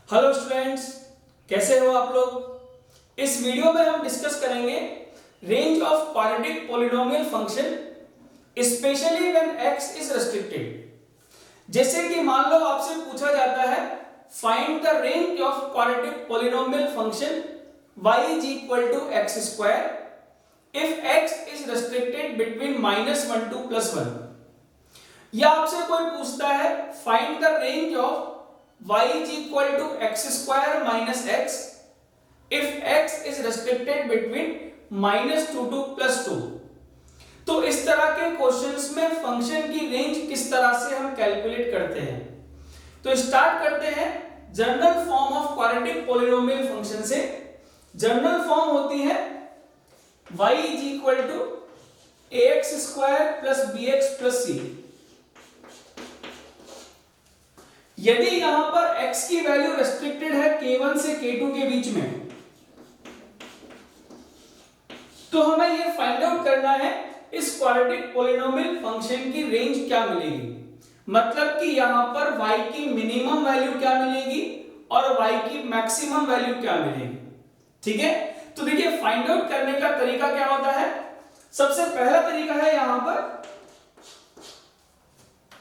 Hello students, कैसे हो आप लोग। इस वीडियो में हम डिस्कस करेंगे range of quadratic polynomial function specially when x is restricted. जैसे कि मान लो आपसे पूछा जाता है find the range of quadratic polynomial function y is equal to X square if x is restricted between -1 to +1। या आपसे कोई पूछता है find the range of y is equal to x square minus x if x is restricted between -2 to +2। तो इस तरह के questions में फंक्शन की रेंज किस तरह से हम कैलकुलेट करते हैं। तो स्टार्ट करते हैं general form of quadratic polynomial function से। जनरल फॉर्म होती है y is equal to ax square plus bx plus c। यदि यहां पर x की वैल्यू रेस्ट्रिक्टेड है k1 से k2 के बीच में, तो हमें यह फाइंड आउट करना है इस क्वाड्रेटिक पॉलिनोमियल फंक्शन की रेंज क्या मिलेगी। मतलब कि यहां पर y की मिनिमम वैल्यू क्या मिलेगी और y की मैक्सिमम वैल्यू क्या मिलेगी। ठीक है, तो देखिए फाइंड आउट करने का तरीका क्या होता है। सबसे पहला तरीका है यहां पर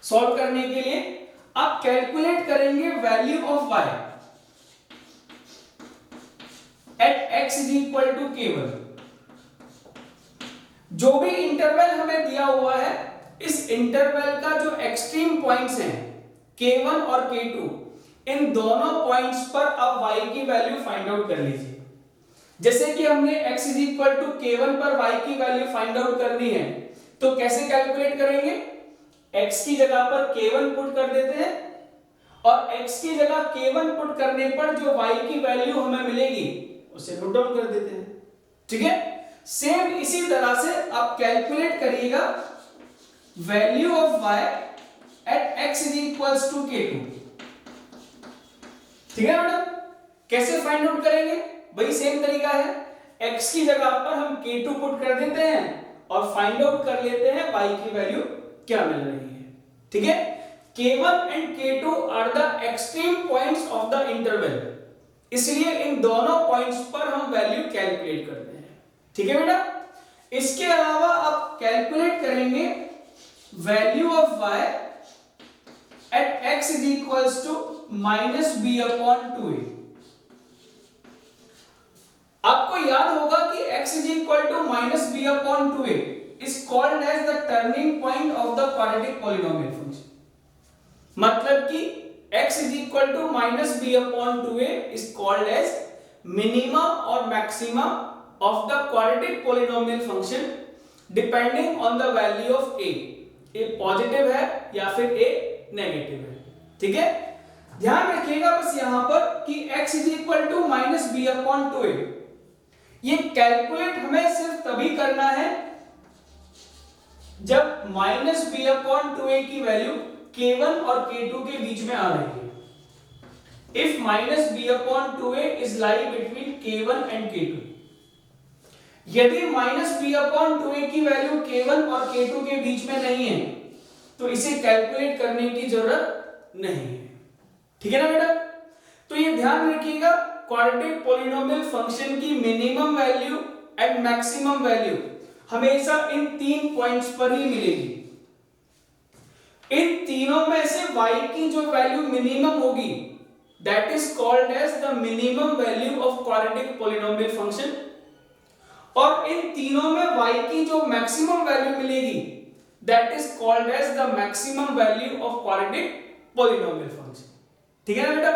सॉल्व करने के लिए आप कैलकुलेट करेंगे value of y at x is equal to k1। जो भी इंटरवल हमें दिया हुआ है, इस इंटरवल का जो एक्सट्रीम पॉइंट्स हैं k1 और k2, इन दोनों पॉइंट्स पर आप y की वैल्यू फाइंड आउट कर लीजिए। जैसे कि हमने x is equal to k1 पर y की वैल्यू फाइंड आउट करनी है, तो कैसे कैलकुलेट करेंगे। x की जगह पर k1 पुट कर देते हैं और x की जगह k1 पुट करने पर जो y की वैल्यू हमें मिलेगी उसे नोट डाउन कर देते हैं। ठीक है, सेम इसी तरह से आप कैलकुलेट करिएगा value of y at x is equals to k2। ठीक है मैडम, कैसे फाइंड आउट करेंगे, वही सेम तरीका है। x की जगह पर हम k2 पुट कर देते हैं और फाइंड आउट कर लेते हैं y की वैल्यू क्या मिल रही है। ठीक है, k1 and k2 are the extreme points of the interval, इसलिए इन दोनों पॉइंट्स पर हम वैल्यू कैलकुलेट करते हैं। ठीक है बेटा, इसके अलावा आप कैलकुलेट करेंगे value of y at x is equals to -b/2a। आपको याद होगा कि x is equal to -b/2a is called as the turning point of the quadratic polynomial function। मतलब कि x is equal to -b/2a is called as minimum or maximum of the quadratic polynomial function depending on the value of a positive है या फिर a negative है। ठीक है, ध्यान रखिएगा बस यहां पर कि x is equal to -b/2a, ये कैलकुलेट हमें सिर्फ तभी करना है जब -b/2a की वैल्यू k1 और k2 के बीच में आ रही है। If -b/2a is lie between k1 and k2, यदि -b/2a की वैल्यू k1 और k2 के बीच में नहीं है तो इसे कैलकुलेट करने की जरूरत नहीं है। ठीक है ना बेटा, तो ये ध्यान रखिएगा क्वाड्रेटिक पॉलिनोमियल फंक्शन की minimum value and maximum value हमेशा इन तीन पॉइंट्स पर ही मिलेगी। इन तीनों में से y की जो वैल्यू मिनिमम होगी that is called as the minimum value of quadratic polynomial function, और इन तीनों में y की जो मैक्सिमम वैल्यू मिलेगी that is called as the maximum value of quadratic polynomial function. ठीक है ना बेटा,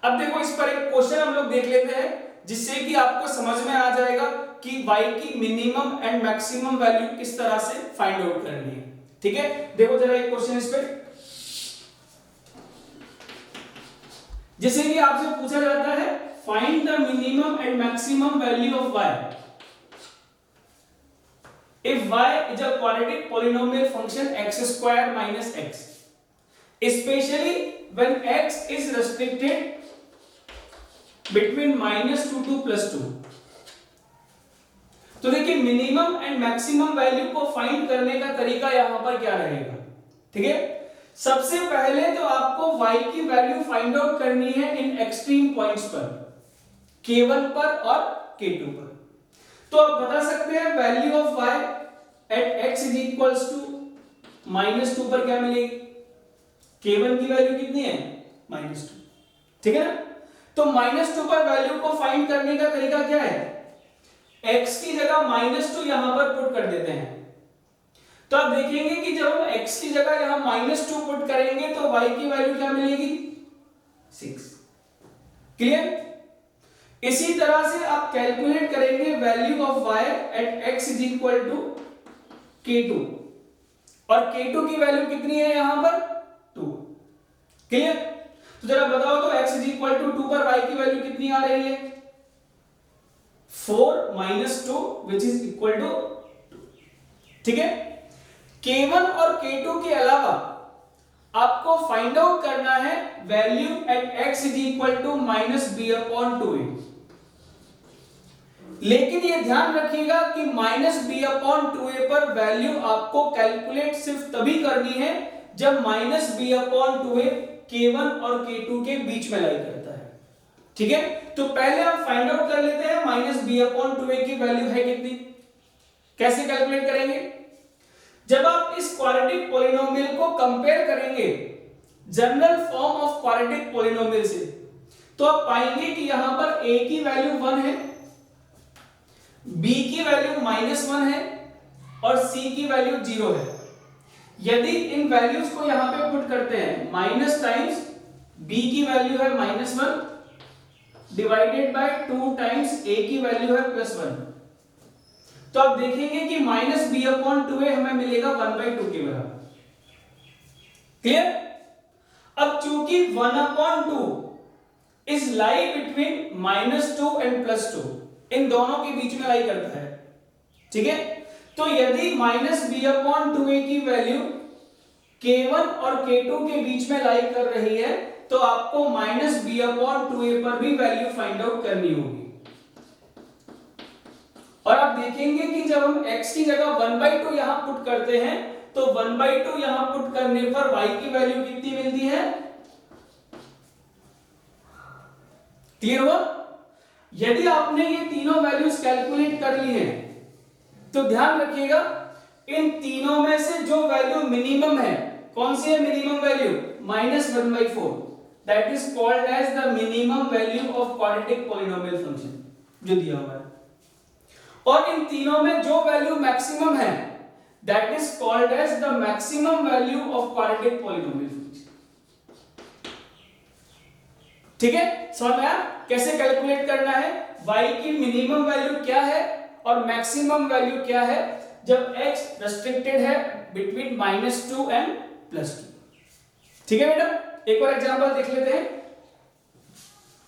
अब देखो इस पर एक क्वेश्चन हम लोग देख लेते हैं जिससे कि आपको समझ में आ जाएगा कि y की मिनिमम एंड मैक्सिमम वैल्यू किस तरह से फाइंड आउट करनी है। ठीक है, देखो जरा एक क्वेश्चन इस पे, जैसे कि आपसे पूछा जाता है find the minimum and maximum value of y if y is a quadratic polynomial function x square minus x, especially when x is restricted between -2 to +2। तो देखिए मिनिमम एंड मैक्सिमम वैल्यू को फाइंड करने का तरीका यहां पर क्या रहेगा। ठीक है, सबसे पहले तो आपको y की वैल्यू फाइंड आउट करनी है इन एक्सट्रीम पॉइंट्स पर, k1 पर और k2 पर। तो आप बता सकते हैं value of y at x is equals to -2 पर क्या मिलेगी, k1 की वैल्यू कितनी है -2, ठीक है ना। तो -2 पर वैल्यू को फाइंड करने का तरीका क्या है, x की जगह -2 यहां पर पुट कर देते हैं। तो आप देखेंगे कि जब हम x की जगह यहां -2 पुट करेंगे तो y की वैल्यू क्या मिलेगी 6, क्लियर। इसी तरह से आप कैलकुलेट करेंगे value of y at x is equal to k2, और k2 की वैल्यू कितनी है यहां पर 2, क्लियर। तो जरा बताओ तो x इज इक्वल टू 2 पर y की वैल्यू कितनी आ रही है 4 - 2 विच इज इक्वल टू 2, ठीक है। k1 और k2 के अलावा आपको फाइंड आउट करना है value at x is equal to -b/2a, लेकिन ये ध्यान रखिएगा कि -b/2a पर वैल्यू आपको कैलकुलेट सिर्फ तभी करनी है जब -b/2a k1 और k2 के बीच में लाई करता है, ठीक है। तो पहले हम फाइंड आउट कर लेते हैं -b/2a की वैल्यू है कितनी, कैसे कैलकुलेट करेंगे। जब आप इस क्वाड्रेटिक पॉलिनोमियल को कंपेयर करेंगे general form of quadratic polynomial से, तो आप पाएंगे कि यहां पर a की वैल्यू 1 है, b की वैल्यू -1 है और c की वैल्यू 0 है। यदि इन वैल्यूज को यहां पे पुट करते हैं, माइनस टाइम्स b की वैल्यू है -1 डिवाइडेड बाय 2 टाइम्स a की वैल्यू है +1, तो आप देखेंगे कि -b/2a हमें मिलेगा 1/2 के बराबर, क्लियर। अब चूंकि 1/2 इज लाई बिटवीन -2 एंड +2, इन दोनों के बीच में लाई करता है, ठीक है। तो यदि -b/2a की वैल्यू k1 और k2 के बीच में लाई कर रही है तो आपको -b/2a पर भी वैल्यू फाइंड आउट करनी होगी। और आप देखेंगे कि जब हम x की जगह 1/2 यहां पुट करते हैं तो 1/2 यहां पुट करने पर y की वैल्यू कितनी मिलती है, क्लियर हुआ। यदि आपने ये तीनों वैल्यूज कैलकुलेट कर ली हैं तो ध्यान रखिएगा इन तीनों में से जो वैल्यू मिनिमम है, कौन सी है minimum value, -1/4, that is called as the minimum value of quadratic polynomial function जो दिया हुआ है। और इन तीनों में जो वैल्यू मैक्सिमम है that is called as the maximum value of quadratic polynomial function, ठीक है। समझ में आया कैसे कैलकुलेट करना है, y की मिनिमम वैल्यू क्या है और मैक्सिमम वैल्यू क्या है जब x रेस्ट्रिक्टेड है बिटवीन -2 एंड +2, ठीक है बेटा। एक और एग्जांपल देख लेते हैं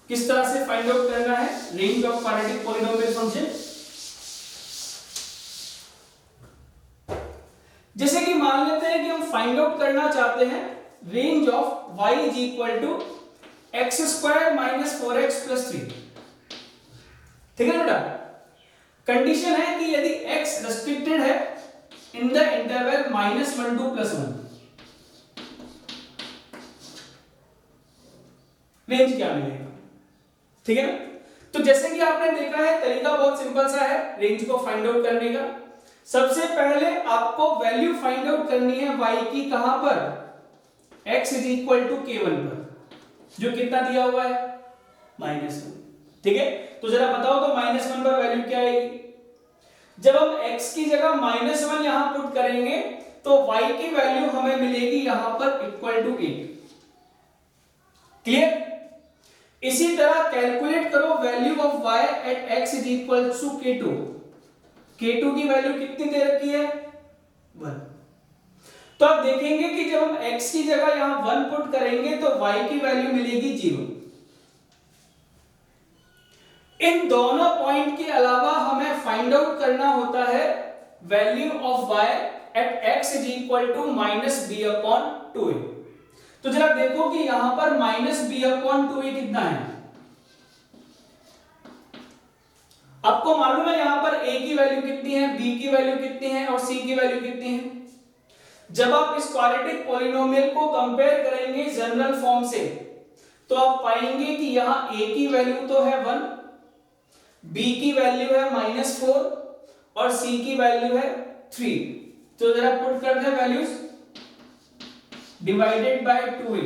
किस तरह से फाइंड आउट करना है range of quadratic polynomial function. जैसे कि मान लेते हैं कि हम फाइंड आउट करना चाहते हैं range of y is equal to x² - 4x + 3, ठीक है बेटा। कंडीशन है कि यदि x रेस्ट्रिक्टेड है in the interval -1 to +1, range क्या मिलेगा, ठीक है ना। तो जैसे कि आपने देखा है तरीका बहुत सिंपल सा है रेंज को फाइंड आउट करने का। सबसे पहले आपको वैल्यू फाइंड आउट करनी है y की, कहां पर, x is equal to k1 पर, जो कितना दिया हुआ है -1, ठीक है। तो जरा बताओ तो -1 पर वैल्यू क्या आएगी, जब हम x की जगह -1 यहां पुट करेंगे तो y की वैल्यू हमें मिलेगी यहां पर इक्वल टू 8, क्लियर। इसी तरह कैलकुलेट करो value of y at x is equal to k2, k2 की वैल्यू कितनी दे रखी है 1, तो आप देखेंगे कि जब हम x की जगह यहां 1 पुट करेंगे तो y की वैल्यू मिलेगी 0। इन दोनों पॉइंट के अलावा हमें फाइंड आउट करना होता है value of y at x is equal to -b/2a। तो जरा देखो कि यहां पर -b/2a कितना है, आपको मालूम है यहां पर a की वैल्यू कितनी है, b की वैल्यू कितनी है और c की वैल्यू कितनी है। जब आप इस क्वाड्रेटिक पॉलिनोमियल को कंपेयर करेंगे जनरल फॉर्म से तो आप पाएंगे कि यहाँ a की वैल्यू तो है 1, b की वैल्यू है -4 और c की वैल्यू है 3। तो जरा पुट कर दे वैल्यूज, डिवाइडेड बाय 2a,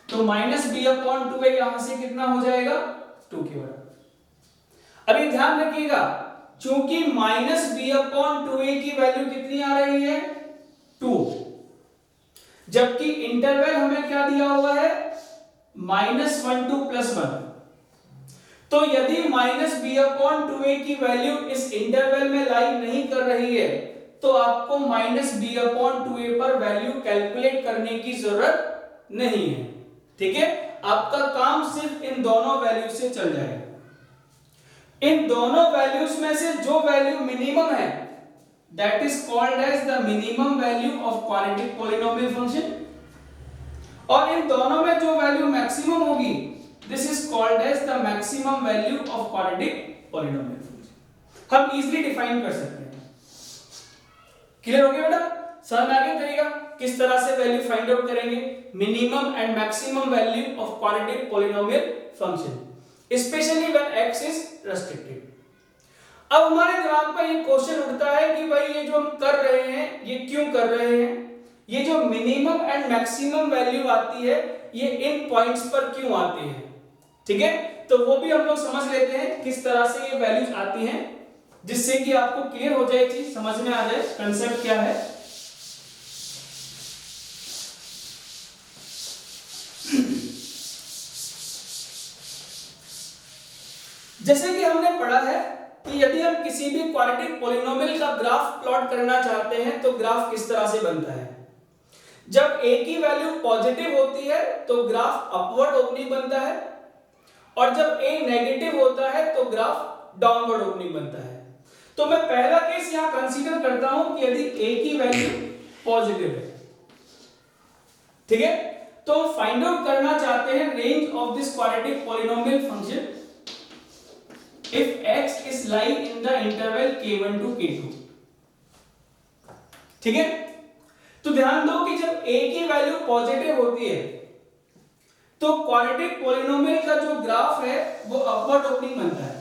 तो -b/2a यहां से कितना हो जाएगा 2 के बराबर। अभी ध्यान रखिएगा, चूंकि -b/2a की वैल्यू कितनी आ रही है 2, जबकि इंटरवल हमें क्या दिया हुआ है -1 to +1। तो यदि -b/2a की वैल्यू इस इंटरवल में लाई नहीं कर रही है तो आपको -b/2a पर वैल्यू कैलकुलेट करने की जरूरत नहीं है। ठीक है, आपका काम सिर्फ इन दोनों वैल्यू से चल जाएगा। इन दोनों वैल्यूज में से जो वैल्यू मिनिमम है that is called as the minimum value of quadratic polynomial function, और इन दोनों में जो वैल्यू मैक्सिमम होगी this is called as the maximum value of quadratic polynomial function. हम इजीली डिफाइन कर सकते हैं। क्लियर हो गया बेटा? समझ में आ गया तरीका किस तरह से वैल्यू फाइंड आउट करेंगे, minimum and maximum value of quadratic polynomial function specially when x is restricted. अब हमारे दिमाग में ये क्वेश्चन उठता है कि भाई ये जो हम कर रहे हैं ये क्यों कर रहे हैं, ये जो मिनिमम एंड मैक्सिमम वैल्यू आती है ये इन पॉइंट्स पर क्यों आती है। ठीक है, तो वो भी हम लोग समझ लेते हैं किस तरह से ये वैल्यूज आती हैं, जिससे कि आपको क्लियर हो जाए, चीज समझ में आ जाए कंसेप्ट क्या है। जैसे कि हमने पढ़ा है कि यदि हम किसी भी क्वाड्रेटिक पॉलिनोमियल का ग्राफ प्लॉट करना चाहते हैं तो ग्राफ किस तरह से बनता है। जब a की वैल्यू पॉजिटिव होती है तो ग्राफ अपवर्ड ओपनिंग बनता है, और जब a नेगेटिव होता है तो ग्राफ डाउनवर्ड ओपनिंग बनता है। तो मैं पहला केस यहां कंसीडर करता हूं कि यदि a की वैल्यू पॉजिटिव है, ठीक है, तो फाइंड आउट करना चाहते हैं range of this quadratic polynomial function if x is lying in the interval k1 to k2। ठीक है, तो ध्यान दो कि जब a की वैल्यू पॉजिटिव होती है तो क्वाड्रेटिक पॉलिनोमियल का जो ग्राफ है वो अपवर्ड ओपनिंग बनता है।